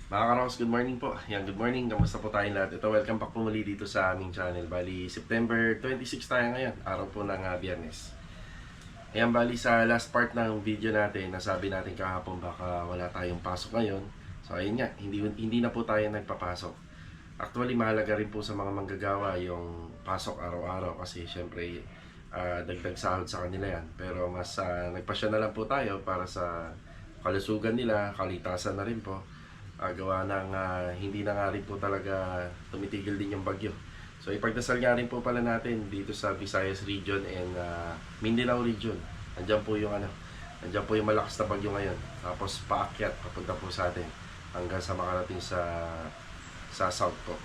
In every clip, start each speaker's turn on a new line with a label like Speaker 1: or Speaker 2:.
Speaker 1: Mga karos, good morning po. Yan, good morning. Kamusta po tayong lahat? Ito, welcome back po muli dito sa aming channel. Bali, September 26 tayo ngayon. Araw po ng Biyernes. Ayan, bali sa last part ng video natin, nasabi natin kahapon baka wala tayong pasok ngayon. So, ayun nga, hindi na po tayo nagpapasok. Actually, mahalaga rin po sa mga manggagawa yung pasok araw-araw kasi syempre, dagdag sahod sa kanila yan. Pero mas nagpasya na lang po tayo para sa kalusugan nila, kalitasan na rin po. Gawa ng hindi na nga rin po talaga tumitigil din yung bagyo. So ipagdasal nga rin po pala natin dito sa Visayas region and Mindanao region. Andiyan po yung andiyan po yung malakas na bagyo ngayon. Tapos paakyat papunta po sa atin hanggang sa makarating sa south po.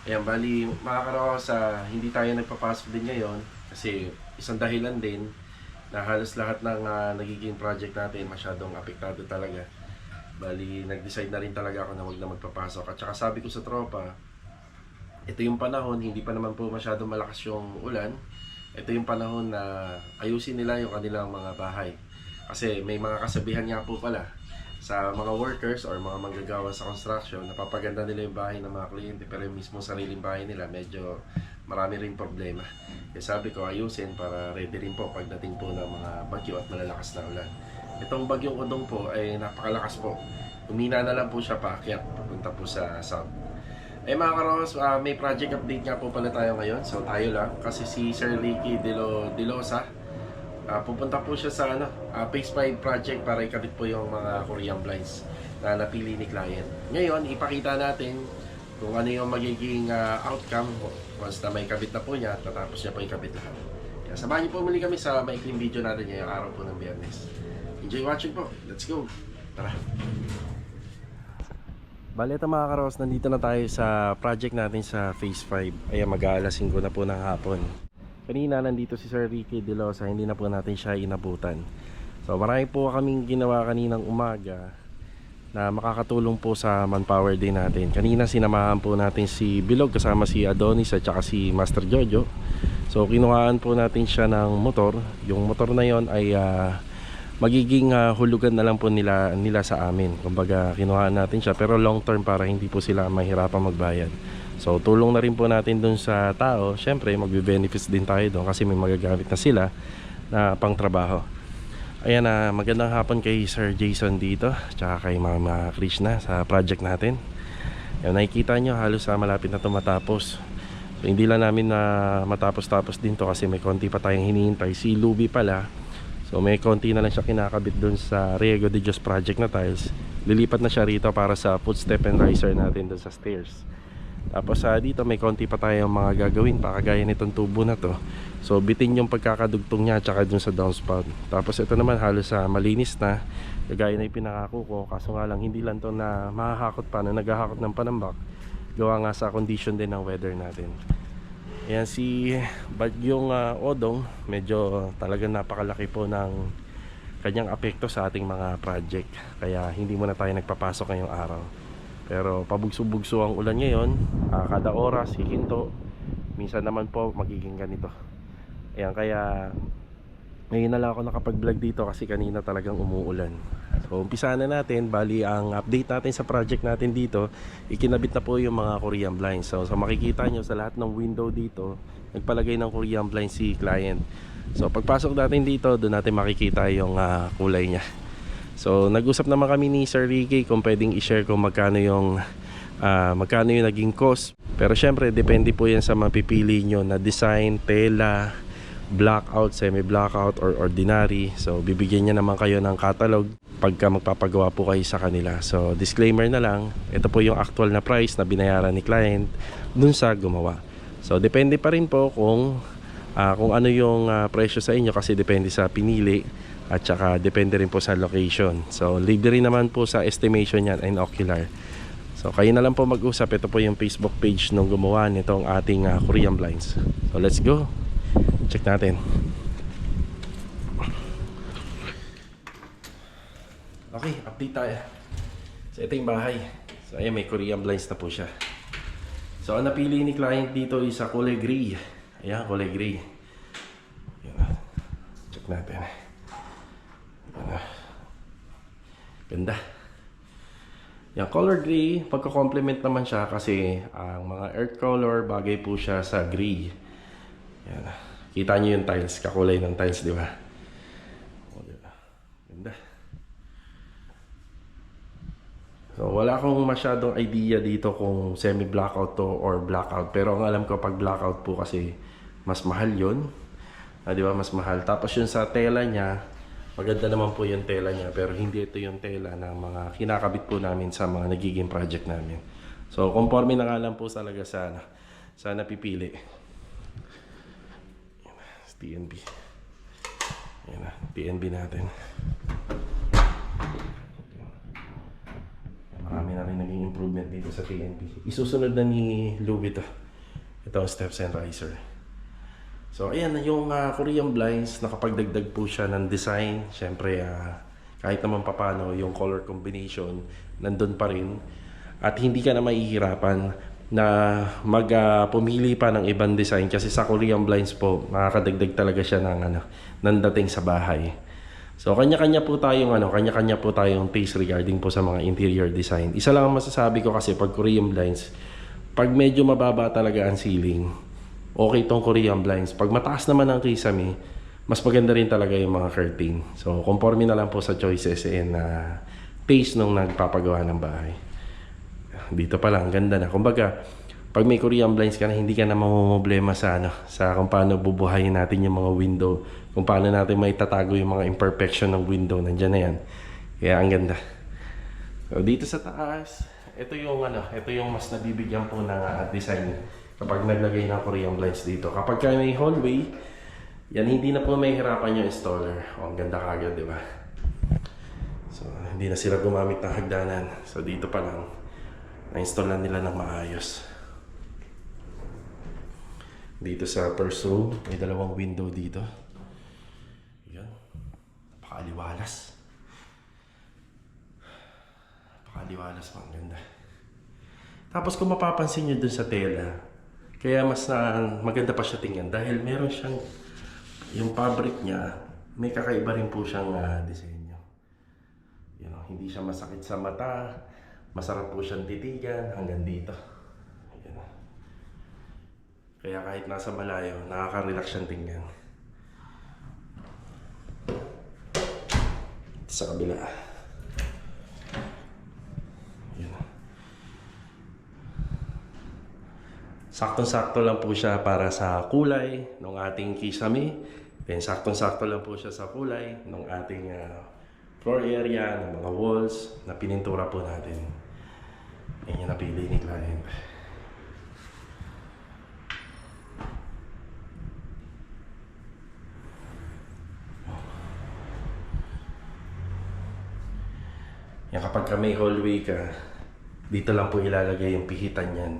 Speaker 1: Ayan, bali mga karaos, hindi tayo nagpapasok din ngayon kasi isang dahilan din na halos lahat ng nagiging project natin masyadong apektado talaga. Bali, nag-decide na rin talaga ako na wag na magpapasok. At saka sabi ko sa tropa, ito yung panahon, hindi pa naman po masyadong malakas yung ulan. Ito yung panahon na ayusin nila yung kanilang mga bahay. Kasi may mga kasabihan nga po pala sa mga workers or mga manggagawa sa construction, napapaganda nila yung bahay ng mga kliyente pero yung mismo sariling bahay nila medyo marami rin problema. Kaya sabi ko ayusin para ready rin po pagdating po ng mga bagyo at malalakas na ulan. Itong bagyong Udong po ay napakalakas po. Umina na lang po siya paakyat papunta po sa south. Mga karos, may project update nga po pala tayo ngayon. So tayo lang kasi si Sir Ricky Dilosa, pupunta po siya sa Phase 5 project para ikabit po yung mga Korean blinds na napili ni client. Ngayon, ipakita natin kung ano yung magiging outcome once na may kabit na po niya at natapos niya po ikabit lahat. Kaya samahan niyo po muli kami sa maikling video natin ngayong araw po ng Biyernes. Enjoy watching po. Let's go. Tara. Bale, ito mga karos, nandito na tayo sa project natin sa Phase 5. Ayan, mag-aalas 5 na po ng hapon. Kanina nandito si Sir Ricky Dilosa, hindi na po natin siya inabutan. So marami po kaming ginawa kaninang umaga na makakatulong po sa manpower din natin. Kanina sinamahan po natin si Bilog kasama si Adonis at saka si Master Jojo. So kinuhaan po natin siya ng motor. Yung motor na yon ay magiging hulugan na lang po nila sa amin. Kumbaga kinuhaan natin siya pero long term para hindi po sila mahirapan magbayad. So tulong na rin po natin dun sa tao. Syempre magbe-benefits din tayo doon kasi may magagamit na sila na pang trabaho. Ayan, magandang hapon kay Sir Jason dito tsaka kay Mama Krishna sa project natin. Ayan, nakikita nyo halos malapit na ito matapos. So hindi lang namin na matapos-tapos din to kasi may konti pa tayong hinihintay. Si Luby pala, so may konti na lang siya kinakabit dun sa Riego de Dios project na tiles. Lilipat na siya rito para sa footstep and riser natin dun sa stairs. Tapos dito may konti pa tayong mga gagawin pa kagaya nitong tubo na to. So bitin yung pagkakadugtong niya tsaka dun sa downspout. Tapos ito naman halos malinis na kagaya na yung pinakako ko. Kaso nga lang hindi lang to na mahahakot pa na naghahakot ng panambak. Gawa nga sa condition din ng weather natin. Ayan, si Bagyong Odong, medyo talagang napakalaki po ng kanyang apekto sa ating mga project. Kaya hindi muna tayo nagpapasok ngayong araw. Pero pabugso-bugso ang ulan ngayon, kada oras, hihinto. Minsan naman po magiging ganito. Ayan, kaya ngayon na lang ako nakapag-vlog dito kasi kanina talagang umuulan. So umpisahan na natin. Bali ang update natin sa project natin dito, ikinabit na po yung mga Korean blinds. So makikita nyo sa lahat ng window dito, nagpalagay ng Korean blinds si client. So pagpasok natin dito, doon natin makikita yung kulay niya. So nag-usap naman kami ni Sir Ricky kung pwedeng i-share kung magkano yung naging cost. Pero syempre depende po yan sa mapipili nyo na design, tela, blackout, semi-blackout or ordinary. So bibigyan niya naman kayo ng catalog pagka magpapagawa po kayo sa kanila. So disclaimer na lang, ito po yung actual na price na binayaran ni client dun sa gumawa. So depende pa rin po kung ano yung presyo sa inyo kasi depende sa pinili at saka depende rin po sa location. So libre rin naman po sa estimation yan and ocular. So kayo na lang po mag-usap. Ito po yung Facebook page nung gumawa nitong ating Korean blinds. So let's go. Check natin. Okay, update tayo. So ito yung bahay. So ayan, may Korean blinds na po siya. So ang napili ni client dito is sa kulay gray. Ayan, kulay gray. Ayan. Check natin. Ayan. Ganda. Yung color gray, pagka-complement naman siya kasi ang mga earth color bagay po siya sa gray. Yan. Kita niyo yung tiles, kakulay ng tiles, di ba? O, diba? Ganda. So, wala akong masyadong idea dito kung semi-blackout to or blackout. Pero ang alam ko pag blackout po kasi mas mahal yun. Di ba? Mas mahal. Tapos yun sa tela niya, maganda naman po yung tela niya. Pero hindi ito yung tela ng mga kinakabit po namin sa mga nagiging project namin. So, conforme na nga lang po talaga sa napipili. TNB. Ayan na, TNB natin. Marami na rin naging improvement dito sa TNB. Isusunod na ni Louie ito. Ito ang steps and riser. So ayan, yung Korean blinds, nakapagdagdag po siya ng design. Siyempre, kahit naman papano, yung color combination, nandun pa rin. At hindi ka na mahihirapan na pumili pa ng ibang design kasi sa Korean blinds po nakakadagdag talaga siya ng dating sa bahay. So kanya-kanya po tayong taste regarding po sa mga interior design. Isa lang ang masasabi ko kasi pag Korean blinds, pag medyo mababa talaga ang ceiling, okay tong Korean blinds. Pag mataas naman ang kisame, mas maganda rin talaga yung mga curtain. So conforme na lang po sa choices and taste nung nagpapagawa ng bahay. Dito pa lang, ganda na. Kumbaga, pag may Korean blinds ka na, hindi ka na mamumblema sa kung paano bubuhayin natin yung mga window, kung paano natin maitatago yung mga imperfection ng window, nandiyan na yan. Kaya ang ganda. So, dito sa taas, ito yung mas nabibigyan po ng design kapag naglagay ng Korean blinds dito. Kapag may hallway, yan hindi na po may hirapan yung installer. O, ang ganda kagad, di ba? So, hindi na sila gumamit ng hagdanan. So, dito pa lang, na-install na nila ng maayos. Dito sa first room, may dalawang window dito. Yan. Napakaliwalas. Napakaliwalas pa, ang ganda. Tapos kung mapapansin nyo dun sa tela, kaya mas maganda pa siya tingnan dahil meron siyang, yung fabric niya, may kakaiba rin po siyang disenyo. Hindi siya masakit sa mata. Masarap po siyang titigan hanggang dito. Ayan. Kaya kahit nasa malayo, nakaka-relax siyang tingnan. Sa kabila. Ayan. Saktong-sakto lang po siya para sa kulay ng ating kisame. Then saktong-sakto lang po siya sa kulay ng ating floor area, ng mga walls na pinintura po natin. Yan yung napili ni client. Yan, kapag may hallway ka, dito lang po ilalagay yung pihitan yan.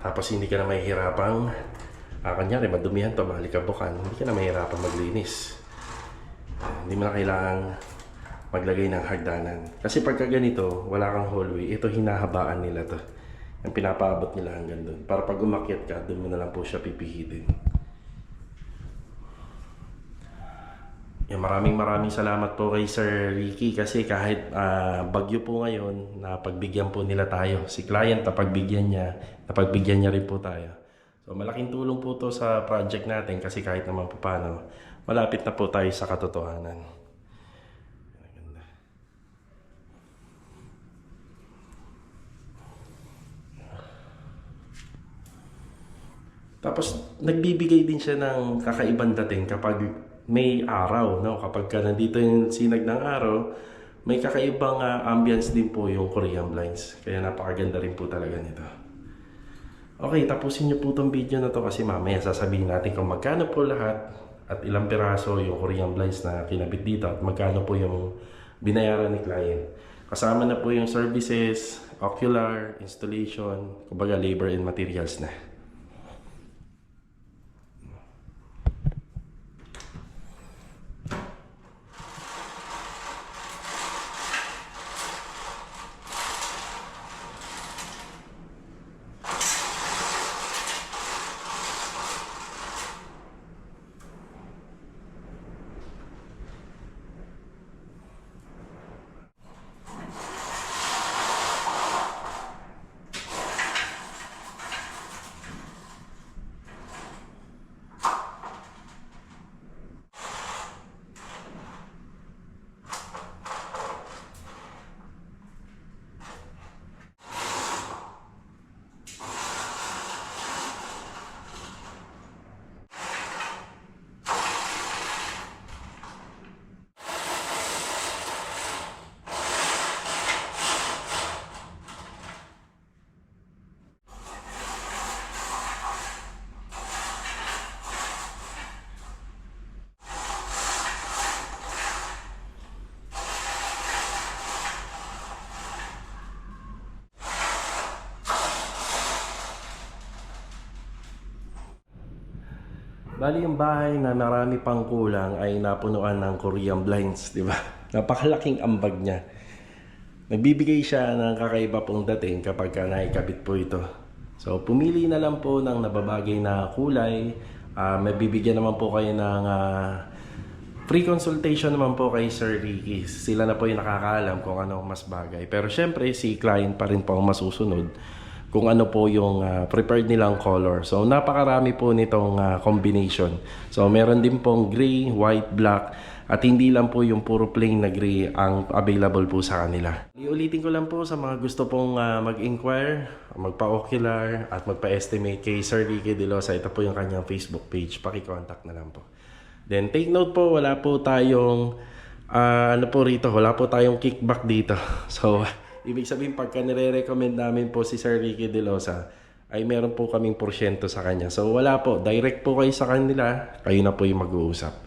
Speaker 1: Tapos hindi ka na mahihirapang kanyari madumihan to, malikabukan, hindi ka na mahihirapang maglinis. Hindi mo na kailangang maglagay ng hagdanan. Kasi pagka ganito, wala kang hallway, ito hinahabaan nila to. Yung pinapaabot nila hanggang doon. Para pag umakyat ka, doon mo na lang po siya pipihitin. Maraming salamat po kay Sir Ricky kasi kahit bagyo po ngayon, napagbigyan po nila tayo. Si client, napagbigyan niya rin po tayo. So malaking tulong po to sa project natin kasi kahit naman po paano, malapit na po tayo sa katotohanan. Tapos nagbibigay din siya ng kakaibang dating kapag may araw, no? Kapag nandito yung sinag ng araw, may kakaibang ambience din po yung Korean blinds. Kaya napakaganda rin po talaga nito. Okay, tapusin niyo po tong video na to kasi mamaya sasabihin natin kung magkano po lahat at ilang piraso yung Korean blinds na kinabit dito at magkano po yung binayaran ni client. Kasama na po yung services, ocular, installation, kumbaga labor and materials na. Bali yung bahay na marami pang kulang ay napunuan ng Korean blinds, di ba? Napakalaking ambag niya. Nagbibigay siya ng kakaiba pong dating kapag ka naikabit po ito. So pumili na lang po ng nababagay na kulay. Mabibigyan naman po kayo ng free consultation naman po kay Sir Ricky. Sila na po yung nakakaalam kung ano mas bagay. Pero syempre si client pa rin po ang masusunod kung ano po yung prepared nilang color. So napakarami po nitong combination. So meron din pong gray, white, black, at hindi lang po yung puro plain na gray ang available po sa kanila. Iulitin ko lang po sa mga gusto pong mag-inquire, magpa-ocular at magpa-estimate kay Sir Ricky De Losa. Ito po yung kanyang Facebook page. Paki-contact na lang po. Then take note po, wala po tayong ano po rito, wala po tayong kickback dito. So ibig sabihin, pagka nire-recommend namin po si Sir Ricky De Losa, ay meron po kaming porsyento sa kanya. So wala po, direct po kayo sa kanila, kayo na po yung mag-uusap.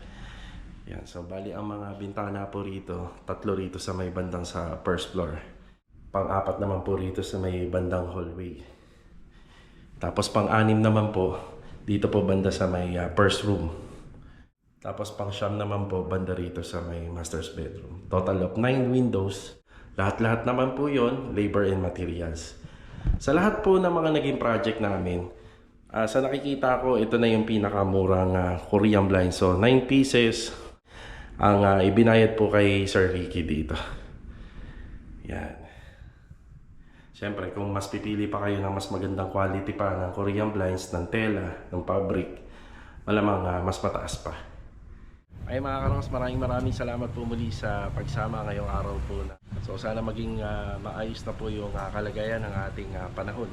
Speaker 1: Yan, so bali ang mga bintana po rito, 3 rito sa may bandang sa first floor. Pang-4 naman po rito sa may bandang hallway. Tapos pang-6 naman po, dito po banda sa may first room. Tapos pang-9 naman po, banda rito sa may master's bedroom. Total of 9 windows. Lahat-lahat naman po yon, labor and materials. Sa lahat po ng mga naging project namin, sa nakikita ko, ito na yung pinakamurang Korean blind. So 9 pieces ang ibinayad po kay Sir Ricky dito. Yan. Siyempre, kung mas pipili pa kayo ng mas magandang quality pa ng Korean blinds, ng tela, ng fabric, malamang mas mataas pa. Ay mga karos, maraming salamat po muli sa pagsama ngayong araw po na. So sana maging maayos na po yung kalagayan ng ating panahon.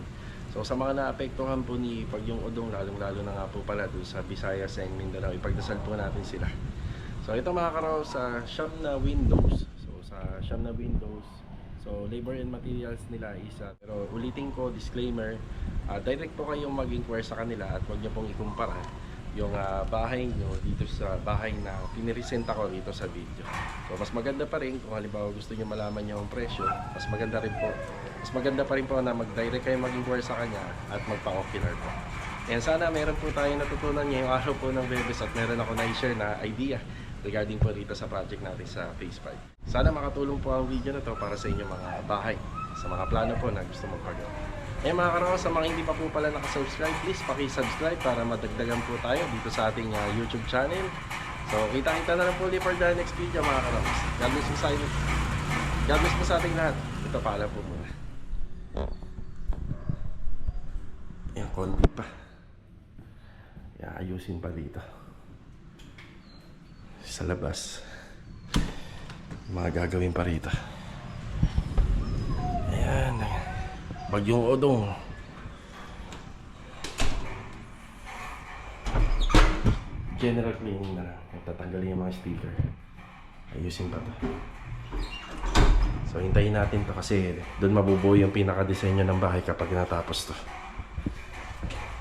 Speaker 1: So sa mga naapektuhan po ni Bagyong Odong, lalong-lalo na nga po pala doon sa Visayas and Mindanao, ipagdasal po natin sila. So ito mga karos, siyam na windows. So labor and materials nila is pero ulitin ko, disclaimer, direct po kayong mag-inquire sa kanila at huwag niyo pong ikumpara yung bahay nyo dito sa bahay na piniresenta ko dito sa video. So mas maganda pa rin kung halimbawa gusto nyo malaman nyo ang presyo, mas maganda pa rin po na mag-direct kayo mag-inquire sa kanya at magpa-ocular po. And sana meron po tayong natutunan ngayong araw po ng Bebes at meron ako na-share na idea regarding po dito sa project natin sa Phase 5. Sana makatulong po ang video na to para sa inyong mga bahay, sa mga plano po na gusto magpagawa. Eh mga karos, sa mga hindi pa po pala nakasubscribe, please paki-subscribe para madagdagan po tayo dito sa ating YouTube channel. So kita-kita na lang po ulit for the next video mga karos. God bless po sa ating lahat. Ito paalam po muna. Yan, konti pa. Yan, ayusin pa dito. Sa labas. Mga gagawin pa rito. Ayan. Bagyong Odong. General cleaning na lang. Tatanggalin yung mga sticker. Ayusin pa to. So hintayin natin to kasi doon mabubuo yung pinaka-disenyo ng bahay kapag natapos to.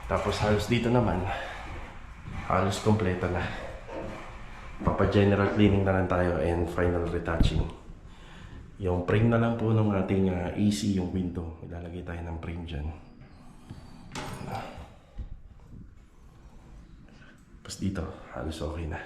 Speaker 1: Tapos halos dito naman, halos kompleto na. Papa-general cleaning na lang tayo and final retouching. Yung frame na lang po ng ating AC, yung window. Ilalagay tayo ng frame dyan. Tapos dito, halos okay na.